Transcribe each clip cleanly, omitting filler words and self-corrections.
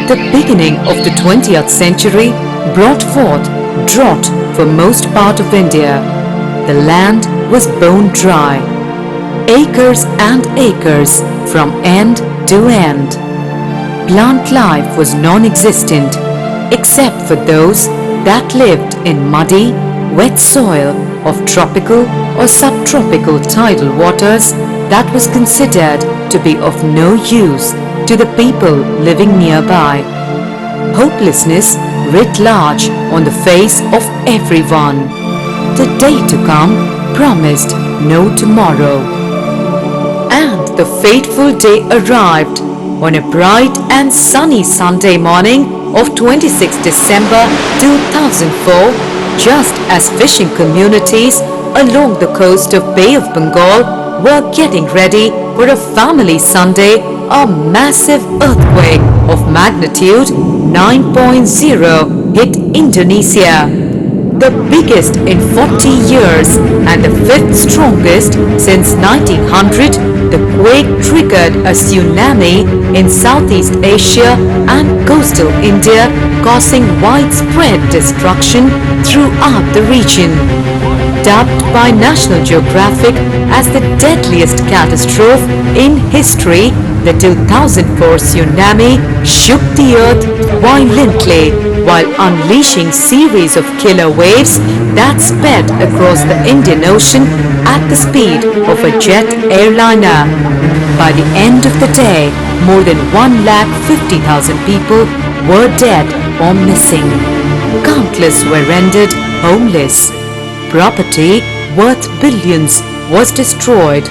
The beginning of the 20th century brought forth drought for most part of India. The land was bone dry. Acres and acres from end to end. Plant life was non-existent except for those that lived in muddy, wet soil of tropical or subtropical tidal waters that was considered to be of no use to the people living nearby. Hopelessness writ large on the face of everyone. The day to come promised no tomorrow. And the fateful day arrived on a bright and sunny Sunday morning of 26 December 2004, just as fishing communities along the coast of Bay of Bengal were getting ready for a family Sunday. A massive earthquake of magnitude 9.0 hit Indonesia, the biggest in 40 years and the fifth strongest since 1900. The quake triggered a tsunami in Southeast Asia and coastal India, causing widespread destruction throughout the region. Dubbed by National Geographic as the deadliest catastrophe in history, the 2004 tsunami shook the earth violently while unleashing series of killer waves that sped across the Indian Ocean at the speed of a jet airliner. By the end of the day, more than 150,000 people were dead or missing. Countless were rendered homeless. Property worth billions was destroyed,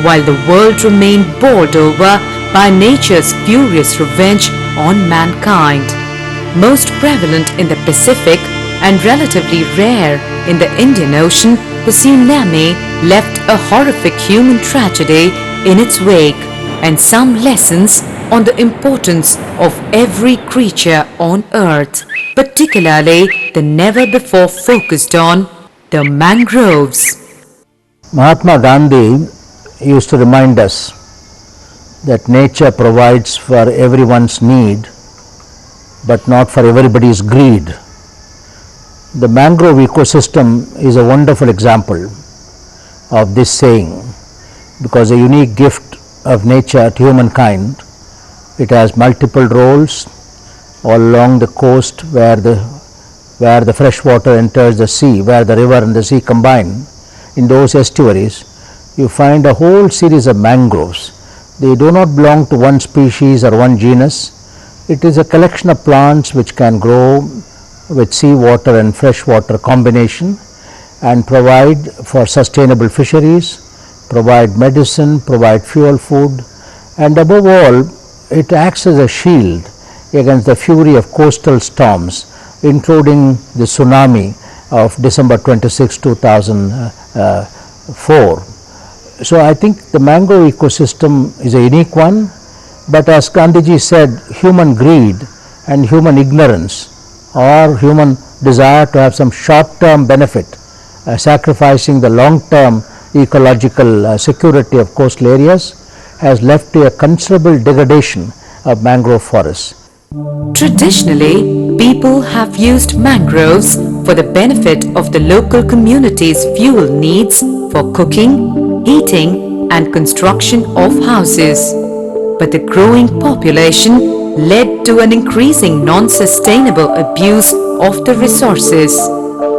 while the world remained bowled over by nature's furious revenge on mankind. Most prevalent in the Pacific and relatively rare in the Indian Ocean, the tsunami left a horrific human tragedy in its wake and some lessons on the importance of every creature on earth, particularly the never before focused on the mangroves. Mahatma Gandhi used to remind us that nature provides for everyone's need but not for everybody's greed. The mangrove ecosystem is a wonderful example of this saying, because a unique gift of nature to humankind. It has multiple roles all along the coast where the fresh water enters the sea, where the river and the sea combine. In those estuaries, you find a whole series of mangroves. They do not belong to one species or one genus. It is a collection of plants which can grow with seawater and freshwater combination and provide for sustainable fisheries, provide medicine, provide fuel, food, and above all, it acts as a shield against the fury of coastal storms, including the tsunami of December 26, 2004. So I think the mangrove ecosystem is a unique one, but as Gandhiji said, human greed and human ignorance or human desire to have some short-term benefit, sacrificing the long-term ecological security of coastal areas, has led to a considerable degradation of mangrove forests. Traditionally, people have used mangroves for the benefit of the local community's fuel needs for cooking, heating and construction of houses. But the growing population led to an increasing non-sustainable abuse of the resources.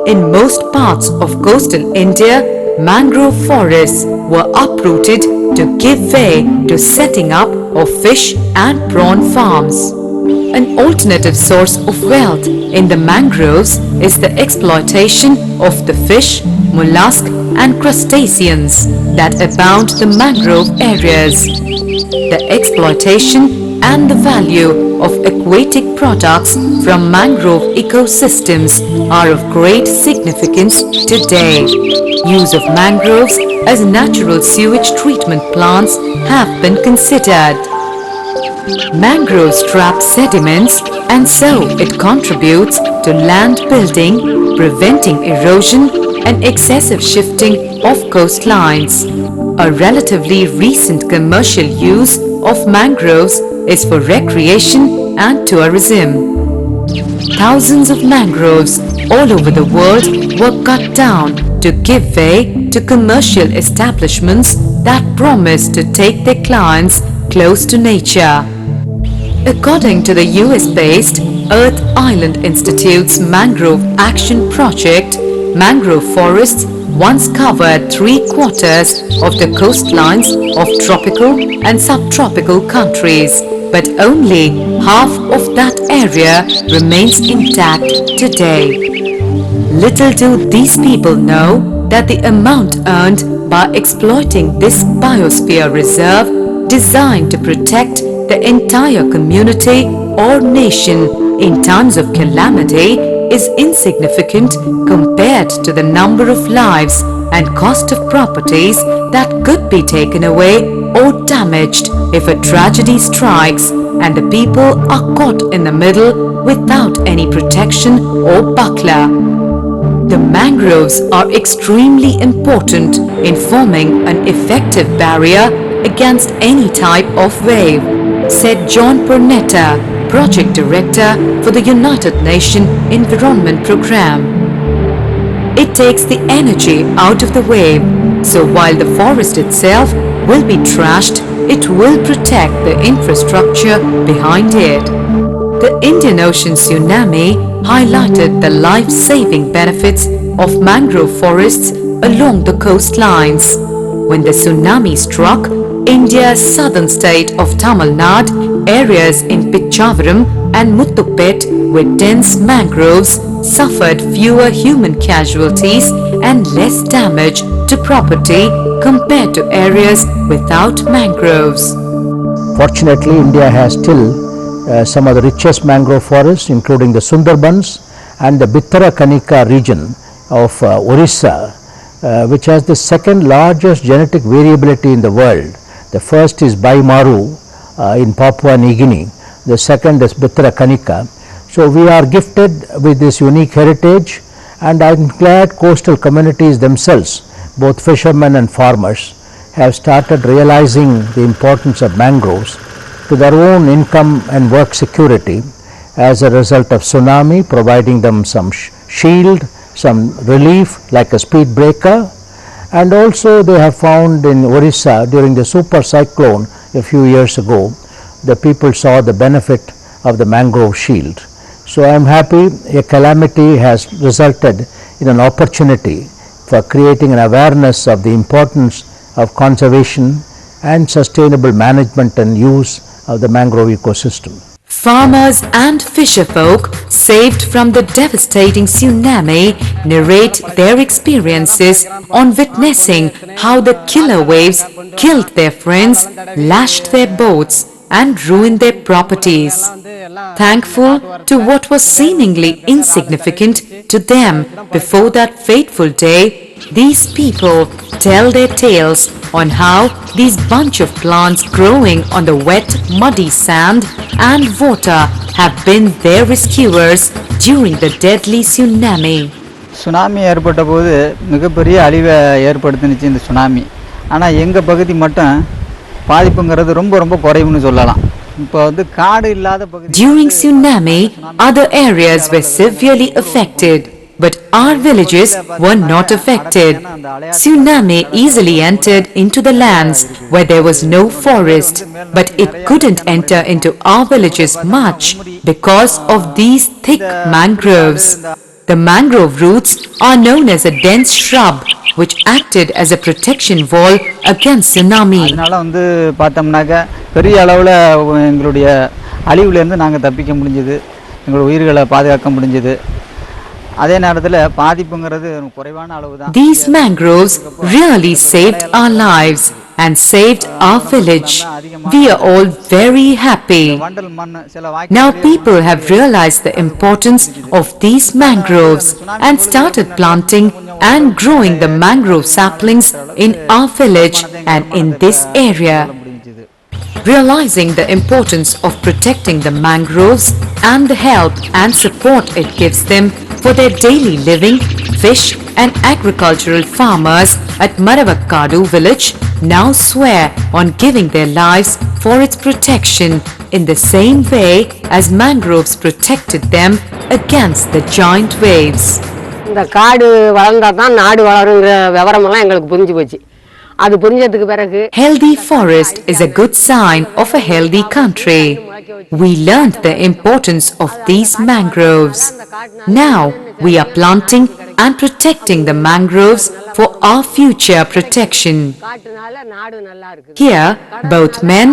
In most parts of coastal India, mangrove forests were uprooted to give way to setting up of fish and prawn farms. An alternative source of wealth in the mangroves is the exploitation of the fish, mollusk and crustaceans that abound the mangrove areas. The exploitation and the value of aquatic products from mangrove ecosystems are of great significance today. Use of mangroves as natural sewage treatment plants have been considered. Mangroves trap sediments and so it contributes to land building, preventing erosion and excessive shifting of coastlines. A relatively recent commercial use of mangroves is for recreation and tourism. Thousands of mangroves all over the world were cut down to give way to commercial establishments that promised to take their clients close to nature. According to the US-based Earth Island Institute's Mangrove Action Project, mangrove forests once covered 3/4 of the coastlines of tropical and subtropical countries, but only half of that area remains intact today. Little do these people know that the amount earned by exploiting this biosphere reserve designed to protect the entire community or nation in times of calamity is insignificant compared to the number of lives and cost of properties that could be taken away or damaged if a tragedy strikes and the people are caught in the middle without any protection or buckler. The mangroves are extremely important in forming an effective barrier against any type of wave, said John Pernetta, Project Director for the United Nations Environment Programme. It takes the energy out of the wave, so while the forest itself will be trashed, it will protect the infrastructure behind it. The Indian Ocean tsunami highlighted the life-saving benefits of mangrove forests along the coastlines. When the tsunami struck India's southern state of Tamil Nadu, areas in Pichavaram and Muthupet with dense mangroves suffered fewer human casualties and less damage to property compared to areas without mangroves. Fortunately, India has still some of the richest mangrove forests, including the Sundarbans and the Bittarakanika region of Orissa, which has the second largest genetic variability in the world. The first is Baimaru in Papua New Guinea, the second is Bittarakanika. So we are gifted with this unique heritage, and I am glad coastal communities themselves, both fishermen and farmers, have started realizing the importance of mangroves to their own income and work security as a result of tsunami, providing them some shield, some relief like a speed breaker, and also they have found in Orissa during the super cyclone a few years ago, the people saw the benefit of the mangrove shield. So I am happy a calamity has resulted in an opportunity for creating an awareness of the importance of conservation and sustainable management and use of the mangrove ecosystem. Farmers and fisherfolk saved from the devastating tsunami narrate their experiences on witnessing how the killer waves killed their friends, lashed their boats, and ruined their properties. Thankful to what was seemingly insignificant to them before that fateful day, these people tell their tales on how these bunch of plants growing on the wet, muddy sand and water have been their rescuers during the deadly tsunami. Tsunami ஏற்பட்ட போது மிகப்பெரிய அழிவை ஏற்படுத்தினுச்சு இந்த tsunami. ஆனால் எங்கள் பகுதி மட்டும் பாதிப்புங்கிறது ரொம்ப குறைவுன்னு சொல்லலாம். இப்போ வந்து காடு இல்லாத பகுதி. During tsunami, other areas were severely affected, but our villages were not affected. Tsunami easily entered into the lands where there was no forest, but it couldn't enter into our villages much because of these thick mangroves. The mangrove roots are known as a dense shrub which acted as a protection wall against tsunami. அதனால வந்து பார்த்தோம்னாக்க பெரிய அளவில் எங்களுடைய அழிவுலேருந்து நாங்கள் தப்பிக்க முடிஞ்சது, எங்களோட உயிர்களை பாதுகாக்க முடிஞ்சது. அதே நேரத்தில் பாதிப்புங்கிறது குறைவான அளவு தான். These mangroves really saved our lives and saved our village. We are all very happy. Now people have realized the importance of these mangroves and started planting and growing the mangrove saplings in our village and in this area. Realizing the importance of protecting the mangroves and the help and support it gives them for their daily living, fish and agricultural farmers at Maravakkadu village now swear on giving their lives for its protection in the same way as mangroves protected them against the giant waves. இந்த காடு வளர்ந்தா தான் நாடு வளருங்கிற விவரமெல்லாம் எங்களுக்கு புரிஞ்சு போச்சு. அது புரிஞ்சதுக்கு பிறகு Healthy forest is a good sign of a healthy country. We learned the importance of these mangroves. Now we are planting and protecting the mangroves for our future protection. Here, both men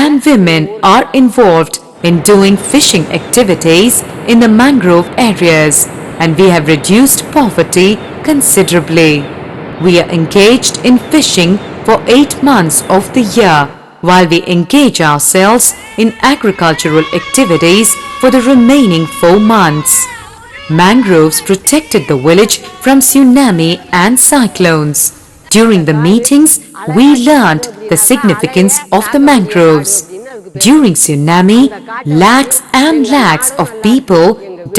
and women are involved in doing fishing activities in the mangrove areas, and we have reduced poverty considerably. We are engaged in fishing for 8 months of the year, while we engage ourselves in agricultural activities for the remaining 4 months. Mangroves protected the village from tsunami and cyclones. During the meetings, we learnt the significance of the mangroves. During tsunami, lakhs and lakhs of people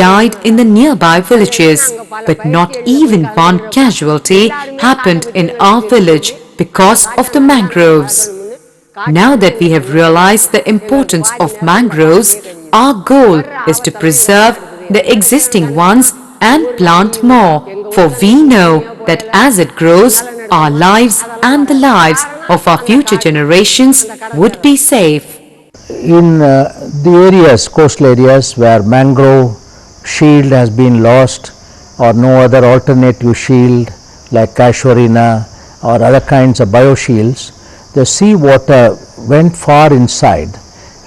died in the nearby villages, but not even one casualty happened in our village because of the mangroves. Now that we have realized the importance of mangroves, our goal is to preserve the existing ones and plant more, for we know that as it grows, our lives and the lives of our future generations would be safe. In the areas, coastal areas where mangrove shield has been lost or no other alternative shield like casuarina or other kinds of bioshields, the sea water went far inside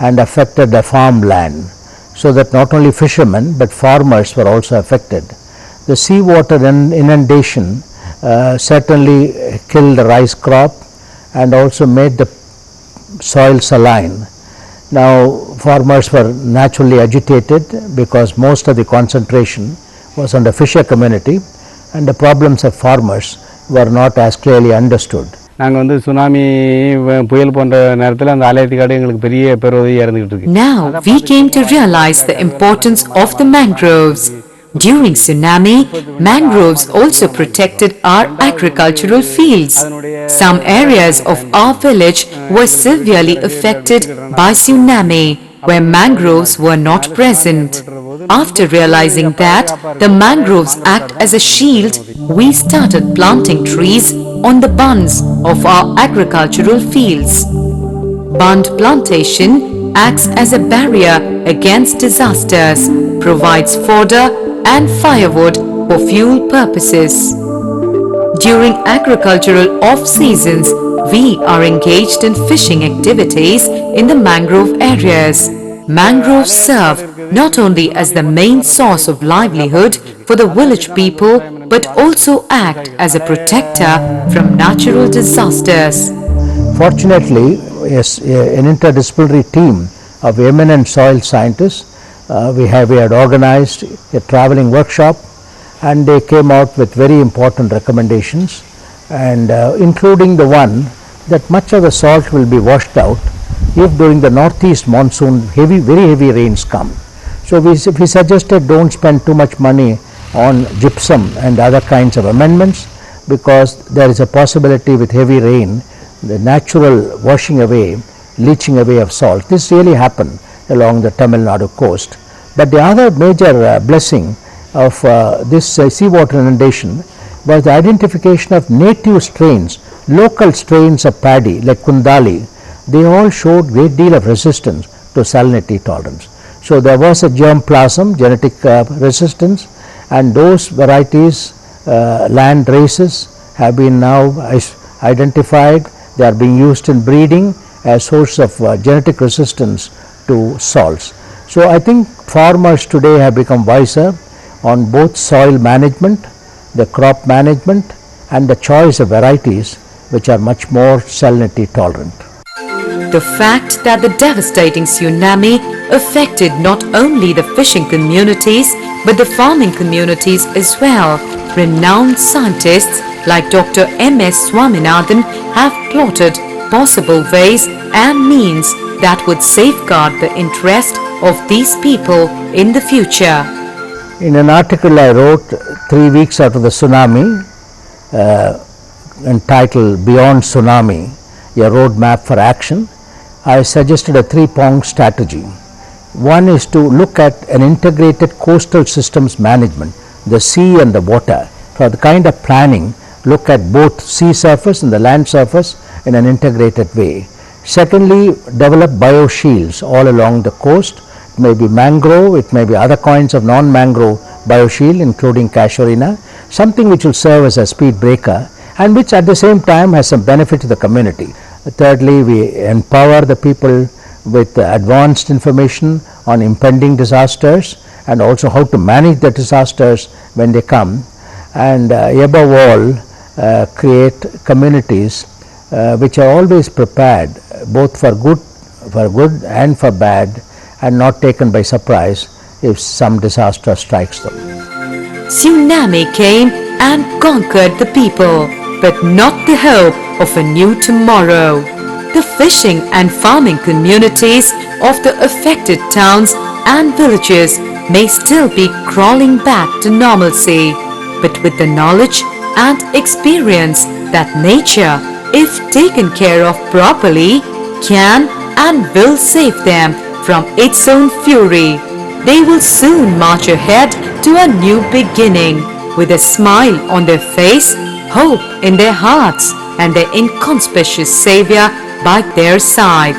and affected the farmland, so that not only fishermen but farmers were also affected. The sea water inundation certainly killed the rice crop and also made the soil saline. Now farmers were naturally agitated because most of the concentration was on the fisher community, and the problems of farmers were not as clearly understood. நாங்கள் வந்து tsunami புயல் போன்ற நேரத்தில் அந்த ஆலயத்து காடு எங்களுக்கு பெரிய பெருதவியாக இருந்துகிட்டு இருக்கு. Now we came to realize the importance of the mangroves. During tsunami, mangroves also protected our agricultural fields. Some areas of our village were severely affected by tsunami, where mangroves were not present. After realizing that the mangroves act as a shield, we started planting trees on the bunds of our agricultural fields. Bund plantation acts as a barrier against disasters, provides fodder and firewood for fuel purposes. During agricultural off-seasons, we are engaged in fishing activities in the mangrove areas. Mangroves serve not only as the main source of livelihood for the village people, but also act as a protector from natural disasters. Fortunately, yes, an interdisciplinary team of eminent soil scientists, we had organized a traveling workshop, and they came out with very important recommendations, and including the one that much of the salt will be washed out if during the northeast monsoon very heavy rains come. So we suggested don't spend too much money on gypsum and other kinds of amendments, because there is a possibility with heavy rain, the natural washing away, leaching away of salt. This really happened along the Tamil Nadu coast. But the other major blessing of this seawater inundation was the identification of native strains, local strains of paddy like Kundali. They all showed great deal of resistance to salinity tolerance. So there was a germplasm, genetic resistance, and those varieties, land races, have been now identified. They are being used in breeding as source of genetic resistance to salts. So I think farmers today have become wiser on both soil management, the crop management, and the choice of varieties which are much more salinity tolerant. The fact that the devastating tsunami affected not only the fishing communities but the farming communities as well, renowned scientists like Dr. M.S. Swaminathan have plotted possible ways and means that would safeguard the interest of these people in the future. In an article I wrote 3 weeks after the tsunami, entitled Beyond Tsunami, a roadmap for action, I suggested a three-pronged strategy. One is to look at an integrated coastal systems management, the sea and the water. For the kind of planning, look at both sea surface and the land surface in an integrated way. Secondly, develop bioshields all along the coast. It may be mangrove, it may be other kinds of non-mangrove bioshield, including casuarina, something which will serve as a speed breaker and which at the same time has some benefit to the community. Thirdly, we empower the people with advanced information on impending disasters and also how to manage the disasters when they come, and above all create communities which are always prepared both for good and for bad, and not taken by surprise if some disaster strikes them. Tsunami came and conquered the people, but not the hope of a new tomorrow. The fishing and farming communities of the affected towns and villages may still be crawling back to normalcy, but with the knowledge and experience that nature, if taken care of properly, can and will save them from its own fury. They will soon march ahead to a new beginning with a smile on their face, hope in their hearts, and the inconspicuous Savior by their side.